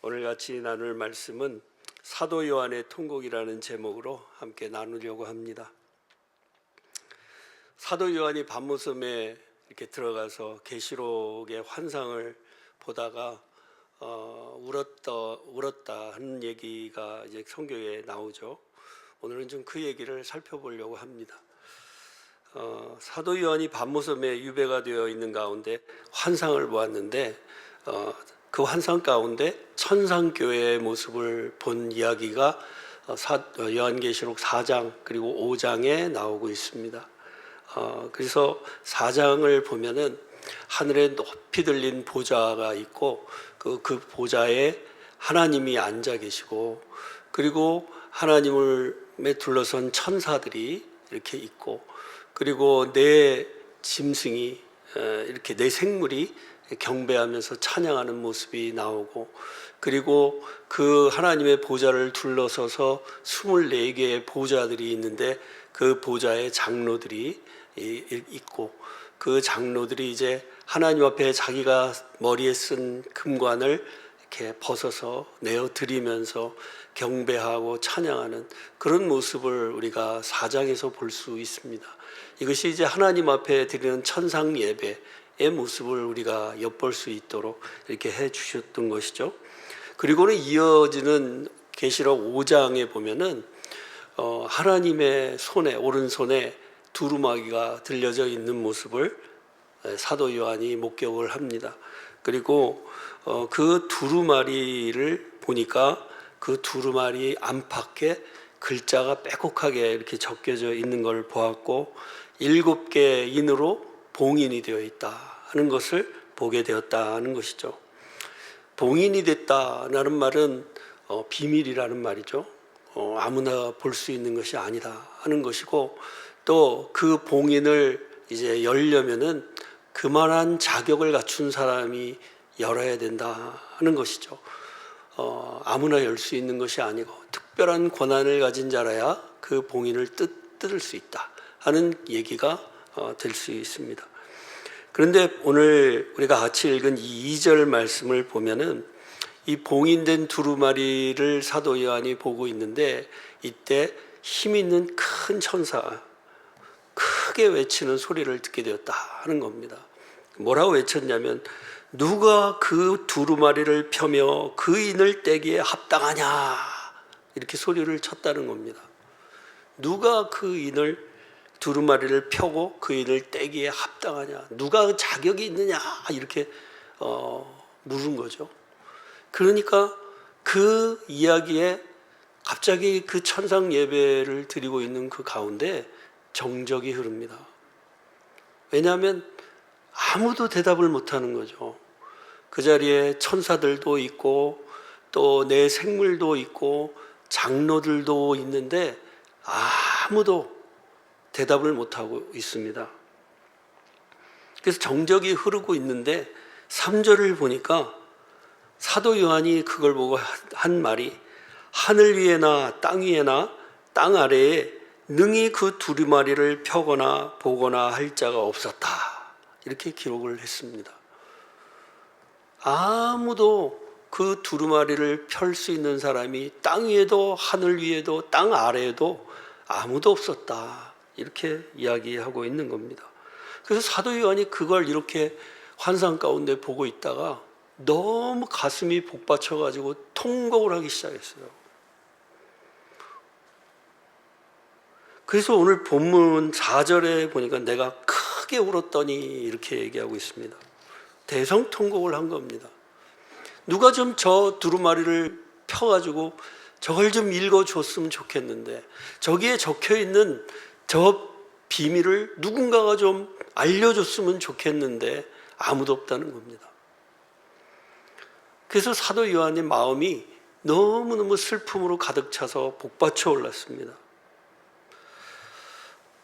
오늘 같이 나눌 말씀은 사도 요한의 통곡이라는 제목으로 함께 나누려고 합니다. 사도 요한이 밤모섬에 이렇게 들어가서 계시록의 환상을 보다가 울었다 하는 얘기가 이제 성경에 나오죠. 오늘은 좀 그 얘기를 살펴보려고 합니다. 사도 요한이 밤모섬에 유배가 되어 있는 가운데 환상을 보았는데 그 환상 가운데 천상교회의 모습을 본 이야기가 요한계시록 4장 그리고 5장에 나오고 있습니다. 그래서 4장을 보면은 하늘에 높이 들린 보좌가 있고 그 보좌에 하나님이 앉아 계시고 그리고 하나님을 둘러선 천사들이 이렇게 있고 그리고 네 짐승이 이렇게 네 생물이 경배하면서 찬양하는 모습이 나오고 그리고 그 하나님의 보좌를 둘러서서 24개의 보좌들이 있는데 그 보좌의 장로들이 있고 그 장로들이 이제 하나님 앞에 자기가 머리에 쓴 금관을 이렇게 벗어서 내어드리면서 경배하고 찬양하는 그런 모습을 우리가 4장에서 볼 수 있습니다. 이것이 이제 하나님 앞에 드리는 천상 예배의 모습을 우리가 엿볼 수 있도록 이렇게 해 주셨던 것이죠. 그리고는 이어지는 계시록 5장에 보면은 하나님의 손에 오른손에 두루마기가 들려져 있는 모습을 사도 요한이 목격을 합니다. 그리고 그 두루마리를 보니까 그 두루마리 안팎에 글자가 빼곡하게 이렇게 적혀져 있는 걸 보았고 7개 인으로 봉인이 되어 있다 하는 것을 보게 되었다는 것이죠. 봉인이 됐다라는 말은 비밀이라는 말이죠. 아무나 볼 수 있는 것이 아니다 하는 것이고 또 그 봉인을 이제 열려면은 그만한 자격을 갖춘 사람이 열어야 된다 하는 것이죠. 아무나 열 수 있는 것이 아니고 특별한 권한을 가진 자라야 그 봉인을 뜯을 수 있다 하는 얘기가 될 수 있습니다. 그런데 오늘 우리가 같이 읽은 이 2절 말씀을 보면은 이 봉인된 두루마리를 사도 요한이 보고 있는데 이때 힘 있는 큰 천사 크게 외치는 소리를 듣게 되었다 하는 겁니다. 뭐라고 외쳤냐면 누가 그 두루마리를 펴며 그 인을 떼기에 합당하냐 이렇게 소리를 쳤다는 겁니다. 누가 그 인을 두루마리를 펴고 그 인을 떼기에 합당하냐 누가 자격이 있느냐 이렇게 물은 거죠. 그러니까 그 이야기에 갑자기 그 천상 예배를 드리고 있는 그 가운데 정적이 흐릅니다. 왜냐하면 아무도 대답을 못하는 거죠. 그 자리에 천사들도 있고 또 내 생물도 있고 장로들도 있는데 아무도 대답을 못하고 있습니다. 그래서 정적이 흐르고 있는데 3절을 보니까 사도 요한이 그걸 보고 한 말이 하늘 위에나 땅 위에나 땅 아래에 능히 그 두루마리를 펴거나 보거나 할 자가 없었다 이렇게 기록을 했습니다. 아무도 그 두루마리를 펼 수 있는 사람이 땅 위에도 하늘 위에도 땅 아래에도 아무도 없었다 이렇게 이야기하고 있는 겁니다. 그래서 사도 요한이 그걸 이렇게 환상 가운데 보고 있다가 너무 가슴이 복받쳐 가지고 통곡을 하기 시작했어요. 그래서 오늘 본문 4절에 보니까 내가 크게 울었더니 이렇게 얘기하고 있습니다. 대성통곡을 한 겁니다. 누가 좀 저 두루마리를 펴가지고 저걸 좀 읽어줬으면 좋겠는데 저기에 적혀있는 저 비밀을 누군가가 좀 알려줬으면 좋겠는데 아무도 없다는 겁니다. 그래서 사도 요한의 마음이 너무너무 슬픔으로 가득 차서 복받쳐 올랐습니다.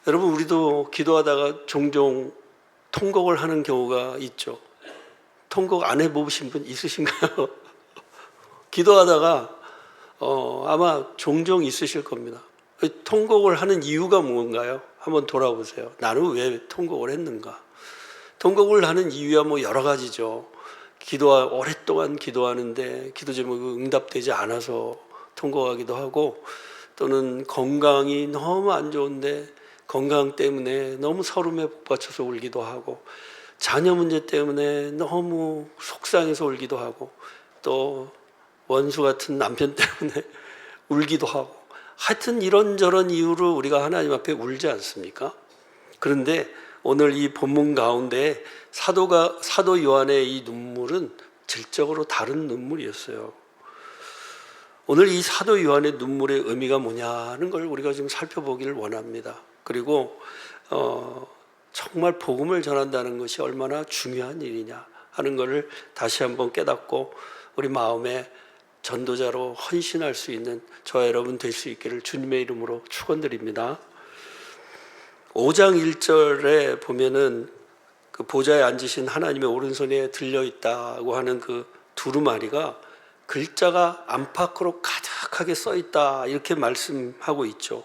여러분 우리도 기도하다가 종종 통곡을 하는 경우가 있죠. 통곡 안 해보신 분 있으신가요? 기도하다가 아마 종종 있으실 겁니다. 통곡을 하는 이유가 뭔가요? 한번 돌아보세요. 나는 왜 통곡을 했는가? 통곡을 하는 이유야 뭐 여러 가지죠. 오랫동안 기도하는데 기도 제목이 응답되지 않아서 통곡하기도 하고, 또는 건강이 너무 안 좋은데 건강 때문에 너무 서름에 복받쳐서 울기도 하고, 자녀 문제 때문에 너무 속상해서 울기도 하고, 또 원수 같은 남편 때문에 울기도 하고, 하여튼 이런저런 이유로 우리가 하나님 앞에 울지 않습니까? 그런데 오늘 이 본문 가운데 사도 요한의 이 눈물은 질적으로 다른 눈물이었어요. 오늘 이 사도 요한의 눈물의 의미가 뭐냐는 걸 우리가 좀 살펴보기를 원합니다. 그리고 정말 복음을 전한다는 것이 얼마나 중요한 일이냐 하는 것을 다시 한번 깨닫고 우리 마음에 전도자로 헌신할 수 있는 저와 여러분 될 수 있기를 주님의 이름으로 축원드립니다. 5장 1절에 보면은 그 보좌에 앉으신 하나님의 오른손에 들려있다고 하는 그 두루마리가 글자가 안팎으로 가득하게 써있다 이렇게 말씀하고 있죠.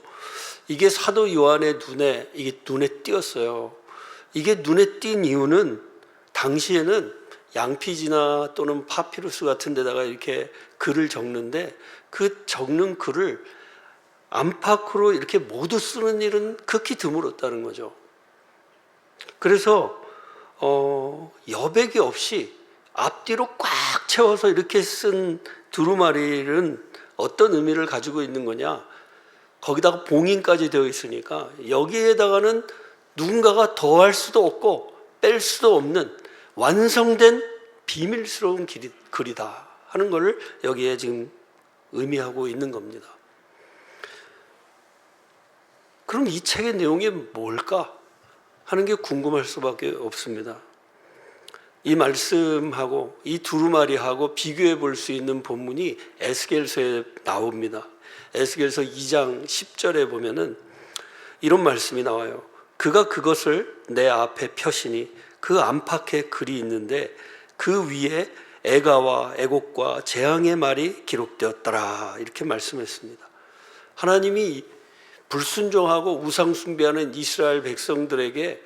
이게 사도 요한의 이게 눈에 띄었어요. 이게 눈에 띈 이유는 당시에는 양피지나 또는 파피루스 같은 데다가 이렇게 글을 적는데 그 적는 글을 안팎으로 이렇게 모두 쓰는 일은 극히 드물었다는 거죠. 그래서 여백이 없이 앞뒤로 꽉 채워서 이렇게 쓴 두루마리는 어떤 의미를 가지고 있는 거냐, 거기다가 봉인까지 되어 있으니까 여기에다가는 누군가가 더할 수도 없고 뺄 수도 없는 완성된 비밀스러운 글이다 하는 것을 여기에 지금 의미하고 있는 겁니다. 그럼 이 책의 내용이 뭘까 하는 게 궁금할 수밖에 없습니다. 이 말씀하고 이 두루마리하고 비교해 볼 수 있는 본문이 에스겔서에 나옵니다. 에스겔서 2장 10절에 보면은 이런 말씀이 나와요. 그가 그것을 내 앞에 펴시니 그 안팎에 글이 있는데 그 위에 애가와 애곡과 재앙의 말이 기록되었더라 이렇게 말씀했습니다. 하나님이 불순종하고 우상 숭배하는 이스라엘 백성들에게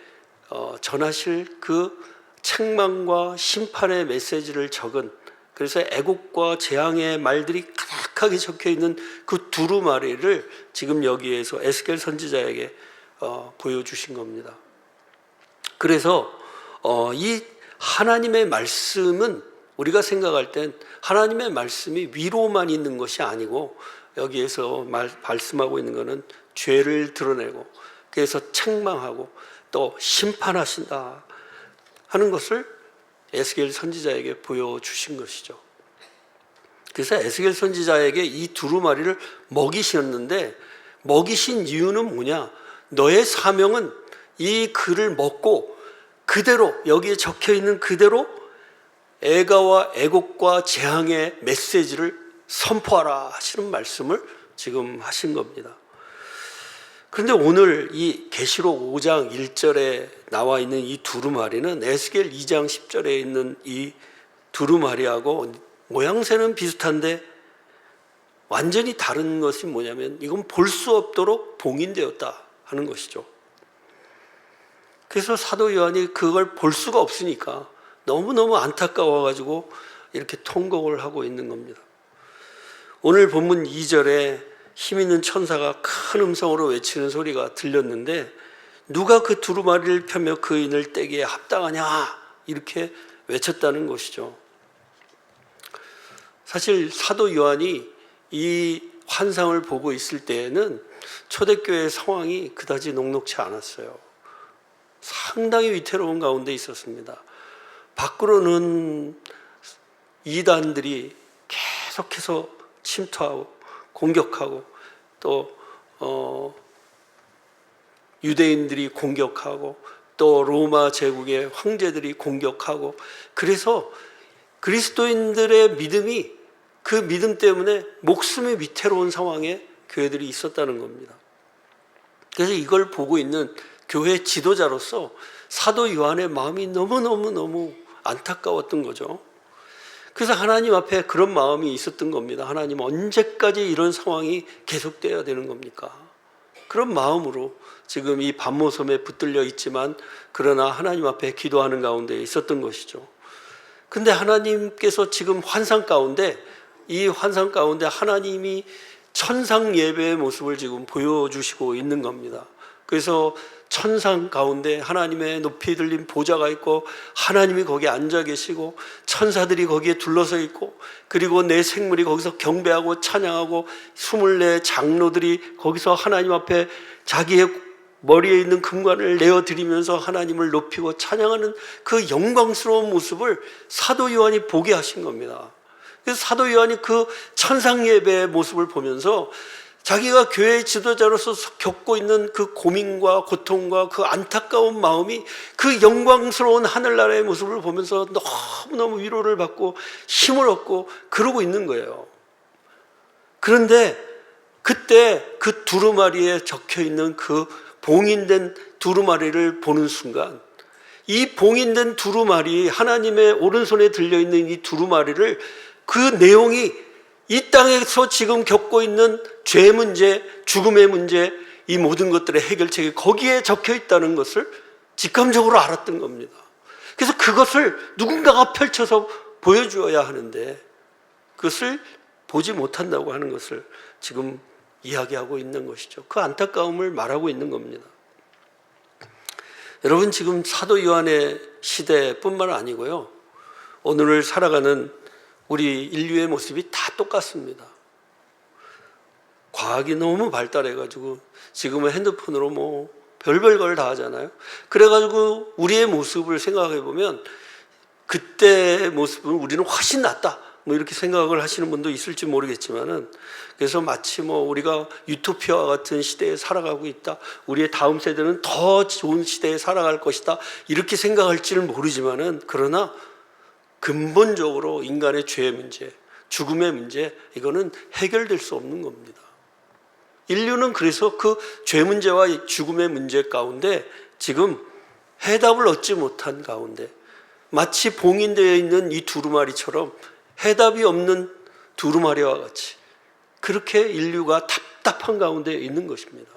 전하실 그 책망과 심판의 메시지를 적은, 그래서 애곡과 재앙의 말들이 가득하게 적혀 있는 그 두루마리를 지금 여기에서 에스겔 선지자에게 보여주신 겁니다. 그래서 이 하나님의 말씀은 우리가 생각할 땐 하나님의 말씀이 위로만 있는 것이 아니고 여기에서 말씀하고 있는 것은 죄를 드러내고 그래서 책망하고 또 심판하신다 하는 것을 에스겔 선지자에게 보여주신 것이죠. 그래서 에스겔 선지자에게 이 두루마리를 먹이셨는데, 먹이신 이유는 뭐냐? 너의 사명은 이 글을 먹고 그대로 여기에 적혀 있는 그대로 애가와 애곡과 재앙의 메시지를 선포하라 하시는 말씀을 지금 하신 겁니다. 그런데 오늘 이 계시록 5장 1절에 나와 있는 이 두루마리는 에스겔 2장 10절에 있는 이 두루마리하고 모양새는 비슷한데 완전히 다른 것이 뭐냐면 이건 볼 수 없도록 봉인되었다 하는 것이죠. 그래서 사도 요한이 그걸 볼 수가 없으니까 너무너무 안타까워가지고 이렇게 통곡을 하고 있는 겁니다. 오늘 본문 2절에 힘 있는 천사가 큰 음성으로 외치는 소리가 들렸는데 누가 그 두루마리를 펴며 그 인을 떼기에 합당하냐 이렇게 외쳤다는 것이죠. 사실 사도 요한이 이 환상을 보고 있을 때에는 초대교회의 상황이 그다지 녹록치 않았어요. 상당히 위태로운 가운데 있었습니다. 밖으로는 이단들이 계속해서 침투하고 공격하고 또 유대인들이 공격하고 또 로마 제국의 황제들이 공격하고, 그래서 그리스도인들의 믿음이 그 믿음 때문에 목숨이 위태로운 상황에 교회들이 있었다는 겁니다. 그래서 이걸 보고 있는 교회 지도자로서 사도 요한의 마음이 너무너무 안타까웠던 거죠. 그래서 하나님 앞에 그런 마음이 있었던 겁니다. 하나님, 언제까지 이런 상황이 계속돼야 되는 겁니까? 그런 마음으로 지금 이 반모섬에 붙들려 있지만 그러나 하나님 앞에 기도하는 가운데 있었던 것이죠. 근데 하나님께서 지금 환상 가운데, 이 환상 가운데 하나님이 천상 예배의 모습을 지금 보여주시고 있는 겁니다. 그래서 천상 가운데 하나님의 높이 들린 보좌가 있고 하나님이 거기에 앉아 계시고 천사들이 거기에 둘러서 있고, 그리고 내 생물이 거기서 경배하고 찬양하고 24 장로들이 거기서 하나님 앞에 자기의 머리에 있는 금관을 내어드리면서 하나님을 높이고 찬양하는 그 영광스러운 모습을 사도 요한이 보게 하신 겁니다. 그래서 사도 요한이 그 천상 예배의 모습을 보면서 자기가 교회의 지도자로서 겪고 있는 그 고민과 고통과 그 안타까운 마음이 그 영광스러운 하늘나라의 모습을 보면서 너무너무 위로를 받고 힘을 얻고 그러고 있는 거예요. 그런데 그때 그 두루마리에 적혀 있는 그 봉인된 두루마리를 보는 순간, 이 봉인된 두루마리, 하나님의 오른손에 들려있는 이 두루마리를, 그 내용이 이 땅에서 지금 겪고 있는 죄 문제, 죽음의 문제, 이 모든 것들의 해결책이 거기에 적혀 있다는 것을 직감적으로 알았던 겁니다. 그래서 그것을 누군가가 펼쳐서 보여주어야 하는데 그것을 보지 못한다고 하는 것을 지금 이야기하고 있는 것이죠. 그 안타까움을 말하고 있는 겁니다. 여러분, 지금 사도 요한의 시대뿐만 아니고요, 오늘을 살아가는 우리 인류의 모습이 다 똑같습니다. 과학이 너무 발달해가지고 지금은 핸드폰으로 뭐 별별 걸 다 하잖아요. 그래가지고 우리의 모습을 생각해 보면 그때의 모습은 우리는 훨씬 낫다, 뭐 이렇게 생각을 하시는 분도 있을지 모르겠지만은, 그래서 마치 뭐 우리가 유토피아와 같은 시대에 살아가고 있다, 우리의 다음 세대는 더 좋은 시대에 살아갈 것이다, 이렇게 생각할지는 모르지만은, 그러나 근본적으로 인간의 죄의 문제, 죽음의 문제, 이거는 해결될 수 없는 겁니다. 인류는 그래서 그 죄 문제와 죽음의 문제 가운데 지금 해답을 얻지 못한 가운데, 마치 봉인되어 있는 이 두루마리처럼 해답이 없는 두루마리와 같이 그렇게 인류가 답답한 가운데 있는 것입니다.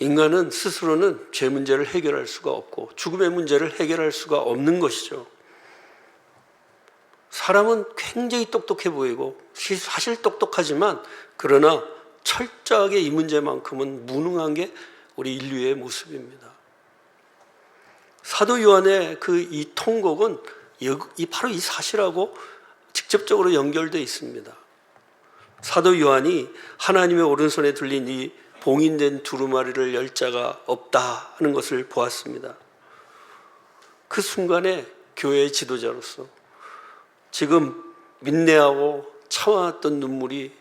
인간은 스스로는 죄 문제를 해결할 수가 없고 죽음의 문제를 해결할 수가 없는 것이죠. 사람은 굉장히 똑똑해 보이고 사실 똑똑하지만, 그러나 철저하게 이 문제만큼은 무능한 게 우리 인류의 모습입니다. 사도 요한의 이 통곡은 바로 이 사실하고 직접적으로 연결되어 있습니다. 사도 요한이 하나님의 오른손에 들린 이 봉인된 두루마리를 열 자가 없다 하는 것을 보았습니다. 그 순간에 교회의 지도자로서 지금 민내하고 참아왔던 눈물이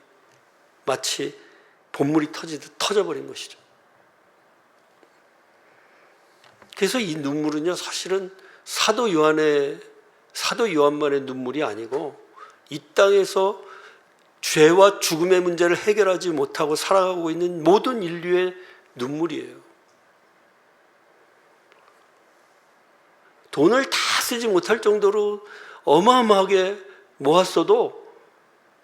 마치 본물이 터지듯 터져버린 것이죠. 그래서 이 눈물은요, 사실은 사도 요한만의 눈물이 아니고 이 땅에서 죄와 죽음의 문제를 해결하지 못하고 살아가고 있는 모든 인류의 눈물이에요. 돈을 다 쓰지 못할 정도로 어마어마하게 모았어도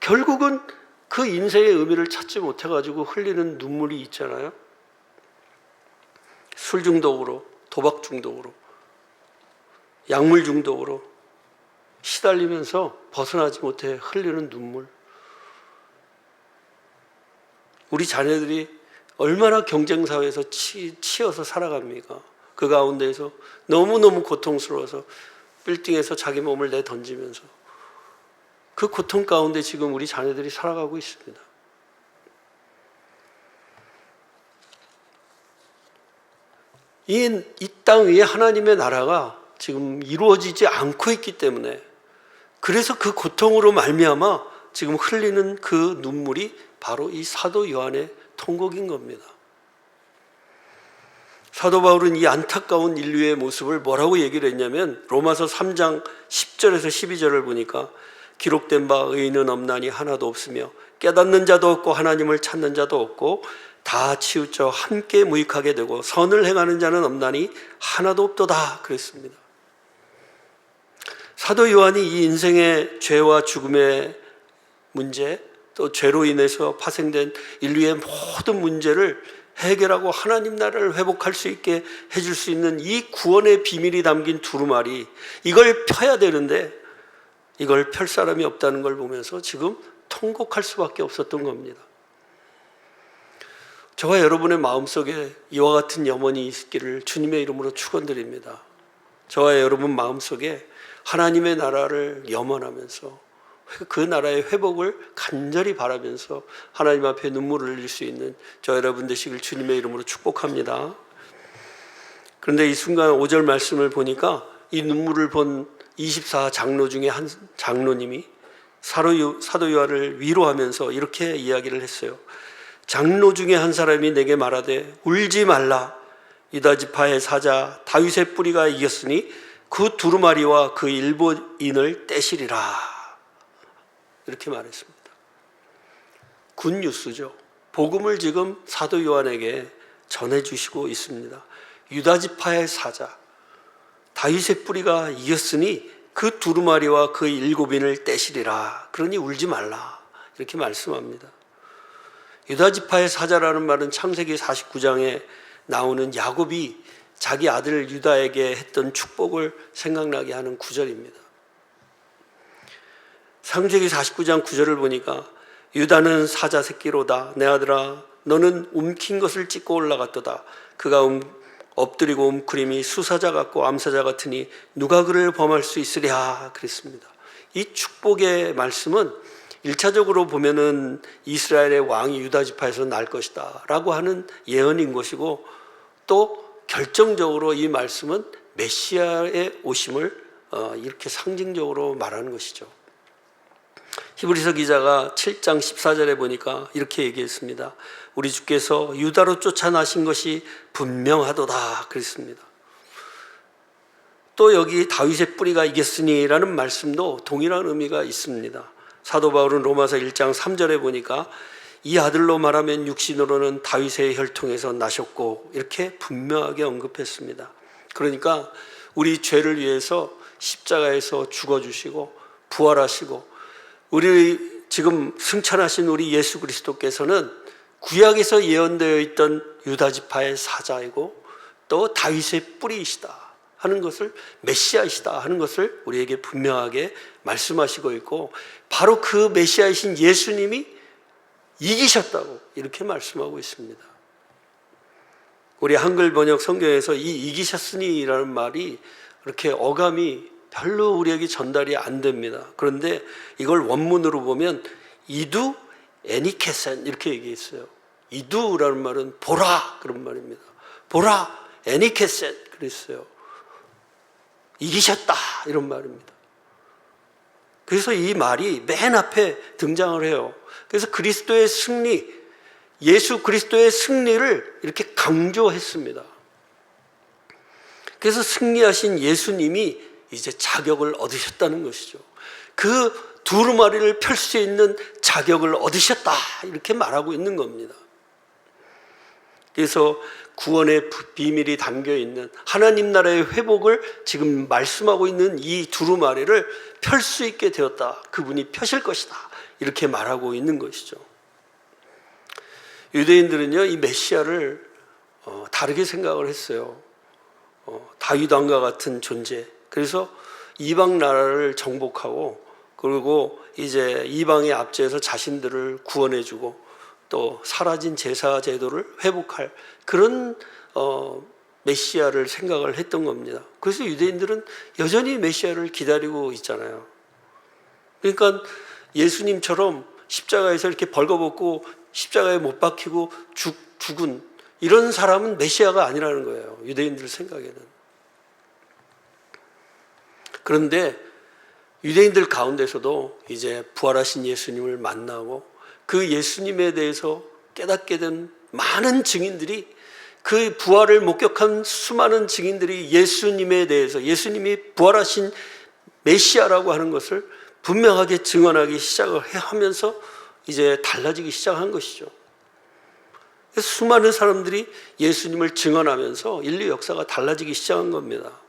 결국은 그 인생의 의미를 찾지 못해가지고 흘리는 눈물이 있잖아요. 술 중독으로, 도박 중독으로, 약물 중독으로 시달리면서 벗어나지 못해 흘리는 눈물. 우리 자녀들이 얼마나 경쟁사회에서 치여서 살아갑니까? 그 가운데에서 너무너무 고통스러워서 빌딩에서 자기 몸을 내던지면서 그 고통 가운데 지금 우리 자녀들이 살아가고 있습니다. 이 땅 위에 하나님의 나라가 지금 이루어지지 않고 있기 때문에, 그래서 그 고통으로 말미암아 지금 흘리는 그 눈물이 바로 이 사도 요한의 통곡인 겁니다. 사도 바울은 이 안타까운 인류의 모습을 뭐라고 얘기를 했냐면, 로마서 3장 10절에서 12절을 보니까 기록된 바 의인은 없나니 하나도 없으며 깨닫는 자도 없고 하나님을 찾는 자도 없고 다 치우쳐 함께 무익하게 되고 선을 행하는 자는 없나니 하나도 없도다 그랬습니다. 사도 요한이 이 인생의 죄와 죽음의 문제, 또 죄로 인해서 파생된 인류의 모든 문제를 해결하고 하나님 나라를 회복할 수 있게 해줄 수 있는 이 구원의 비밀이 담긴 두루마리, 이걸 펴야 되는데 이걸 펼 사람이 없다는 걸 보면서 지금 통곡할 수밖에 없었던 겁니다. 저와 여러분의 마음속에 이와 같은 염원이 있기를 주님의 이름으로 축원드립니다. 저와 여러분 마음속에 하나님의 나라를 염원하면서 그 나라의 회복을 간절히 바라면서 하나님 앞에 눈물을 흘릴 수 있는 저 여러분 되시길 주님의 이름으로 축복합니다. 그런데 이 순간 5절 말씀을 보니까 이 눈물을 본 24장로 중에 한 장로님이 사도 요한을 위로하면서 이렇게 이야기를 했어요. 장로 중에 한 사람이 내게 말하되 울지 말라. 유다 지파의 사자 다윗의 뿌리가 이겼으니 그 두루마리와 그 일본인을 떼시리라. 이렇게 말했습니다. 굿뉴스죠. 복음을 지금 사도 요한에게 전해주시고 있습니다. 유다 지파의 사자 다윗의 뿌리가 이겼으니 그 두루마리와 그 일곱인을 떼시리라. 그러니 울지 말라. 이렇게 말씀합니다. 유다 지파의 사자라는 말은 창세기 49장에 나오는 야곱이 자기 아들 유다에게 했던 축복을 생각나게 하는 구절입니다. 창세기 49장 9절을 보니까 유다는 사자 새끼로다. 내 아들아 너는 움킨 것을 찢고 올라갔도다. 그가 엎드리고 움크림이 수사자 같고 암사자 같으니 누가 그를 범할 수 있으랴 그랬습니다. 이 축복의 말씀은 1차적으로 보면은 이스라엘의 왕이 유다 지파에서 날 것이다 라고 하는 예언인 것이고, 또 결정적으로 이 말씀은 메시아의 오심을 이렇게 상징적으로 말하는 것이죠. 히브리서 기자가 7장 14절에 보니까 이렇게 얘기했습니다. 우리 주께서 유다로 쫓아나신 것이 분명하도다 그랬습니다. 또 여기 다윗의 뿌리가 이겼으니 라는 말씀도 동일한 의미가 있습니다. 사도 바울은 로마서 1장 3절에 보니까 이 아들로 말하면 육신으로는 다윗의 혈통에서 나셨고 이렇게 분명하게 언급했습니다. 그러니까 우리 죄를 위해서 십자가에서 죽어주시고 부활하시고 우리 지금 승천하신 우리 예수 그리스도께서는 구약에서 예언되어 있던 유다 지파의 사자이고 또 다윗의 뿌리이시다 하는 것을, 메시아이시다 하는 것을 우리에게 분명하게 말씀하시고 있고, 바로 그 메시아이신 예수님이 이기셨다고 이렇게 말씀하고 있습니다. 우리 한글 번역 성경에서 이 이기셨으니라는 말이 그렇게 어감이 별로 우리에게 전달이 안 됩니다. 그런데 이걸 원문으로 보면 이두 애니케센 이렇게 얘기했어요. 이두라는 말은 보라 그런 말입니다. 보라 애니케센 그랬어요. 이기셨다 이런 말입니다. 그래서 이 말이 맨 앞에 등장을 해요. 그래서 그리스도의 승리, 예수 그리스도의 승리를 이렇게 강조했습니다. 그래서 승리하신 예수님이 이제 자격을 얻으셨다는 것이죠. 그 두루마리를 펼 수 있는 자격을 얻으셨다 이렇게 말하고 있는 겁니다. 그래서 구원의 비밀이 담겨있는 하나님 나라의 회복을 지금 말씀하고 있는 이 두루마리를 펼 수 있게 되었다. 그분이 펴실 것이다 이렇게 말하고 있는 것이죠. 유대인들은요 이 메시아를 다르게 생각을 했어요. 다윗 왕과 같은 존재. 그래서 이방 나라를 정복하고 그리고 이제 이방의 압제에서 자신들을 구원해주고 또 사라진 제사 제도를 회복할 그런 메시아를 생각을 했던 겁니다. 그래서 유대인들은 여전히 메시아를 기다리고 있잖아요. 그러니까 예수님처럼 십자가에서 이렇게 벌거벗고 십자가에 못 박히고 죽은 이런 사람은 메시아가 아니라는 거예요. 유대인들 생각에는. 그런데 유대인들 가운데서도 이제 부활하신 예수님을 만나고 그 예수님에 대해서 깨닫게 된 많은 증인들이, 그 부활을 목격한 수많은 증인들이 예수님에 대해서, 예수님이 부활하신 메시아라고 하는 것을 분명하게 증언하기 시작을 하면서 이제 달라지기 시작한 것이죠. 수많은 사람들이 예수님을 증언하면서 인류 역사가 달라지기 시작한 겁니다.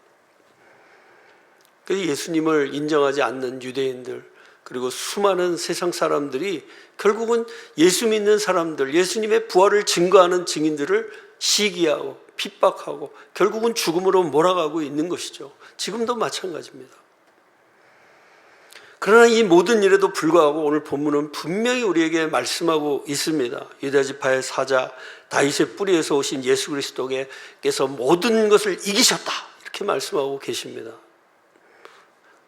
예수님을 인정하지 않는 유대인들, 그리고 수많은 세상 사람들이 결국은 예수 믿는 사람들, 예수님의 부활을 증거하는 증인들을 시기하고 핍박하고 결국은 죽음으로 몰아가고 있는 것이죠. 지금도 마찬가지입니다. 그러나 이 모든 일에도 불구하고 오늘 본문은 분명히 우리에게 말씀하고 있습니다. 유다지파의 사자 다윗의 뿌리에서 오신 예수 그리스도께서 모든 것을 이기셨다, 이렇게 말씀하고 계십니다.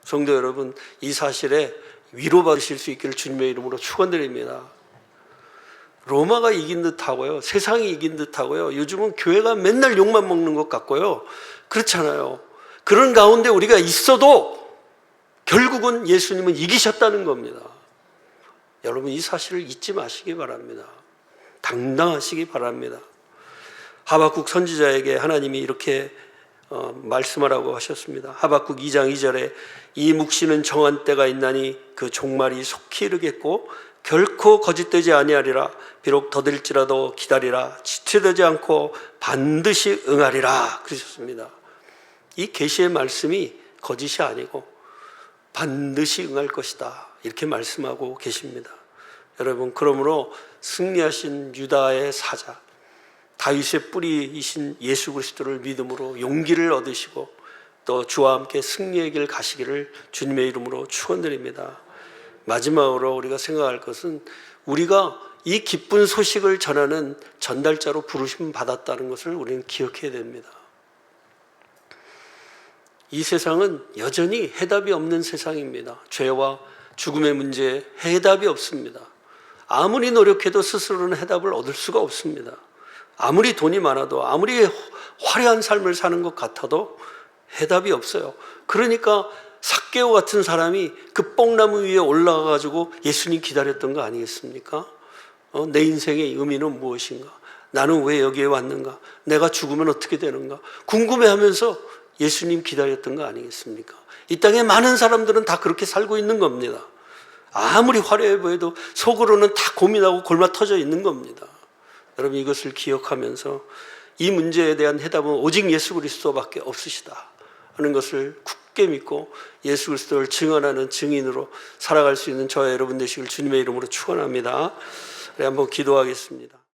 성도 여러분, 이 사실에 위로받으실 수 있기를 주님의 이름으로 축원드립니다. 로마가 이긴 듯하고요, 세상이 이긴 듯하고요, 요즘은 교회가 맨날 욕만 먹는 것 같고요, 그렇잖아요. 그런 가운데 우리가 있어도 결국은 예수님은 이기셨다는 겁니다. 여러분, 이 사실을 잊지 마시기 바랍니다. 당당하시기 바랍니다. 하박국 선지자에게 하나님이 이렇게 말씀하라고 하셨습니다. 하박국 2장 2절에 이 묵시는 정한 때가 있나니 그 종말이 속히 이르겠고 결코 거짓되지 아니하리라. 비록 더딜지라도 기다리라. 지체되지 않고 반드시 응하리라 그러셨습니다. 이 계시의 말씀이 거짓이 아니고 반드시 응할 것이다, 이렇게 말씀하고 계십니다. 여러분, 그러므로 승리하신 유다의 사자 다윗의 뿌리이신 예수 그리스도를 믿음으로 용기를 얻으시고 또 주와 함께 승리의 길 가시기를 주님의 이름으로 축원드립니다. 마지막으로 우리가 생각할 것은 우리가 이 기쁜 소식을 전하는 전달자로 부르심 받았다는 것을 우리는 기억해야 됩니다. 이 세상은 여전히 해답이 없는 세상입니다. 죄와 죽음의 문제에 해답이 없습니다. 아무리 노력해도 스스로는 해답을 얻을 수가 없습니다. 아무리 돈이 많아도, 아무리 화려한 삶을 사는 것 같아도 해답이 없어요. 그러니까 삭개오 같은 사람이 그 뽕나무 위에 올라가가지고 예수님 기다렸던 거 아니겠습니까? 내 인생의 의미는 무엇인가? 나는 왜 여기에 왔는가? 내가 죽으면 어떻게 되는가? 궁금해하면서 예수님 기다렸던 거 아니겠습니까? 이 땅에 많은 사람들은 다 그렇게 살고 있는 겁니다. 아무리 화려해 보여도 속으로는 다 고민하고 골마 터져 있는 겁니다. 여러분, 이것을 기억하면서 이 문제에 대한 해답은 오직 예수 그리스도밖에 없으시다 하는 것을 굳게 믿고 예수 그리스도를 증언하는 증인으로 살아갈 수 있는 저와 여러분 되시길 주님의 이름으로 축원합니다. 한번 기도하겠습니다.